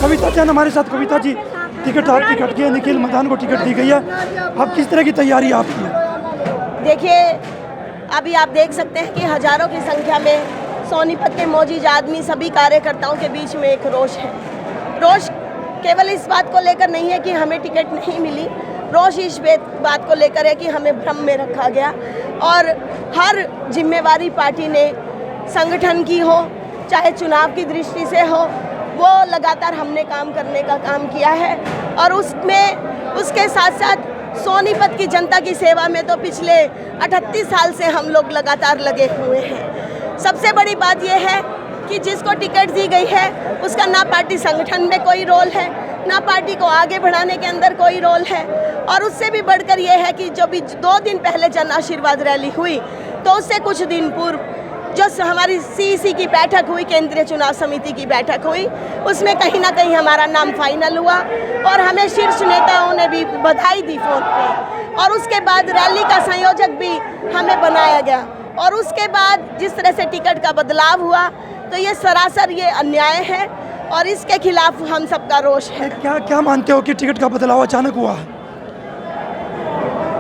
कविता जैन हमारे साथ। कविता जी, टिकट आपकी कट गई है, निखिल मदान को टिकट दी गई है, अब किस तरह की तैयारी आपकी है? देखिए, अभी आप देख सकते हैं कि हजारों की संख्या में सोनीपत के मौजूद आदमी, सभी कार्यकर्ताओं के बीच में एक रोष है। रोष केवल इस बात को लेकर नहीं है कि हमें टिकट नहीं मिली, रोष इस बात को लेकर है कि हमें भ्रम में रखा गया और हर जिम्मेवारी पार्टी ने संगठन की हो चाहे चुनाव की दृष्टि से हो, वो लगातार हमने काम करने का काम किया है। और उसमें उसके साथ साथ सोनीपत की जनता की सेवा में तो पिछले 38 साल से हम लोग लगातार लगे हुए हैं। सबसे बड़ी बात यह है कि जिसको टिकट दी गई है उसका ना पार्टी संगठन में कोई रोल है, ना पार्टी को आगे बढ़ाने के अंदर कोई रोल है। और उससे भी बढ़कर यह है कि जो भी 2 दिन पहले जन आशीर्वाद रैली हुई, तो उससे कुछ दिन पूर्व जो हमारी सीईसी की बैठक हुई, केंद्रीय चुनाव समिति की बैठक हुई, उसमें कहीं ना कहीं हमारा नाम फाइनल हुआ और हमें शीर्ष नेताओं ने भी बधाई दी फोन पे। और उसके बाद रैली का संयोजक भी हमें बनाया गया और उसके बाद जिस तरह से टिकट का बदलाव हुआ, तो ये सरासर ये अन्याय है और इसके खिलाफ हम सबका रोष है। क्या क्या मानते हो कि टिकट का बदलाव अचानक हुआ?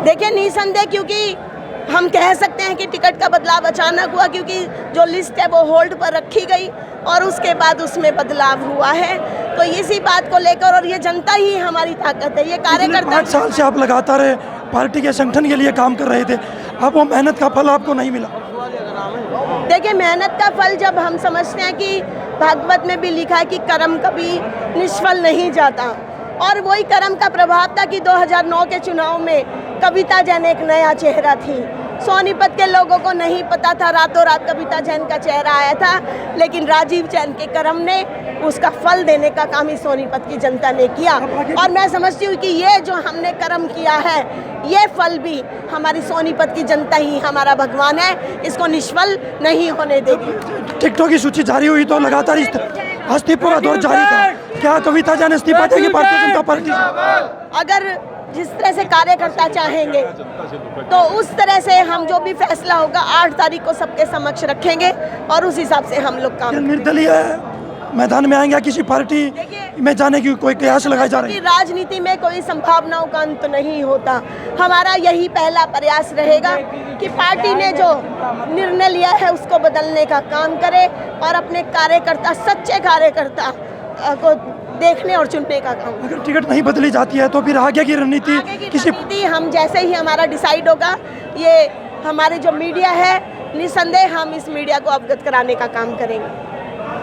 देखिए, निसंदेह क्योंकि हम कह सकते हैं कि टिकट का बदलाव अचानक हुआ, क्योंकि जो लिस्ट है वो होल्ड पर रखी गई और उसके बाद उसमें बदलाव हुआ है। तो इसी बात को लेकर, और ये जनता ही हमारी ताकत है, ये कार्यकर्ता। 5 साल से आप लगातार पार्टी के संगठन के लिए काम कर रहे थे, अब वो मेहनत का फल आपको नहीं मिला? देखिए, मेहनत का फल जब हम समझते हैं कि भागवत में भी लिखा है कि कर्म कभी निष्फल नहीं जाता, और वही कर्म का प्रभाव था कि 2009 के चुनाव में कविता जैन एक नया चेहरा थी। सोनीपत के लोगों को नहीं पता था, रातों रात कविता जैन का चेहरा आया था, लेकिन राजीव जैन के कर्म ने उसका फल देने का काम ही सोनीपत की जनता ने किया। और मैं समझती हूँ कि ये जो हमने कर्म किया है, ये फल भी हमारी सोनीपत की जनता ही हमारा भगवान है, इसको निष्फल नहीं होने देगी। टिकटों की सूची जारी हुई तो लगातार इस्तीफों का दौर जारी था, क्या कविता जैन इस्तीफा देगी भारतीय जनता पार्टी से? अगर जिस तरह से कार्यकर्ता चाहेंगे तो उस तरह से हम जो भी फैसला होगा 8 तारीख को सबके समक्ष रखेंगे और उस हिसाब से हम लोग काम। निर्दलीय मैदान में आएंगे, किसी पार्टी में जाने की कोई कयास लगाए जा रहे हैं? राजनीति में कोई संभावनाओं का अंत नहीं होता। हमारा यही पहला प्रयास रहेगा कि पार्टी ने जो निर्णय लिया है उसको बदलने का काम करे और अपने कार्यकर्ता, सच्चे कार्यकर्ता को देखने और चुनने का काम। अगर टिकट नहीं बदली जाती है तो फिर आगे की रणनीति रणनीति हम जैसे ही हमारा डिसाइड होगा, ये हमारे जो मीडिया है, निसंदेह हम इस मीडिया को अवगत कराने का काम करेंगे।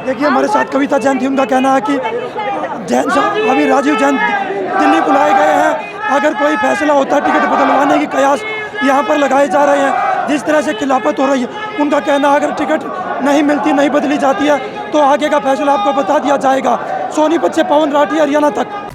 देखिए, हमारे साथ कविता जैन थी, उनका कहना है कि जैन साहब, अभी राजीव जैन दिल्ली बुलाए गए हैं, अगर कोई फैसला होता है टिकट बदलवाने की कयास यहाँ पर लगाए जा रहे हैं। जिस तरह से खिलाफत हो रही है, उनका कहना है अगर टिकट नहीं मिलती, नहीं बदली जाती है तो आगे का फैसला आपको बता दिया जाएगा। सोनीपत से पवन राठी, हरियाणा तक।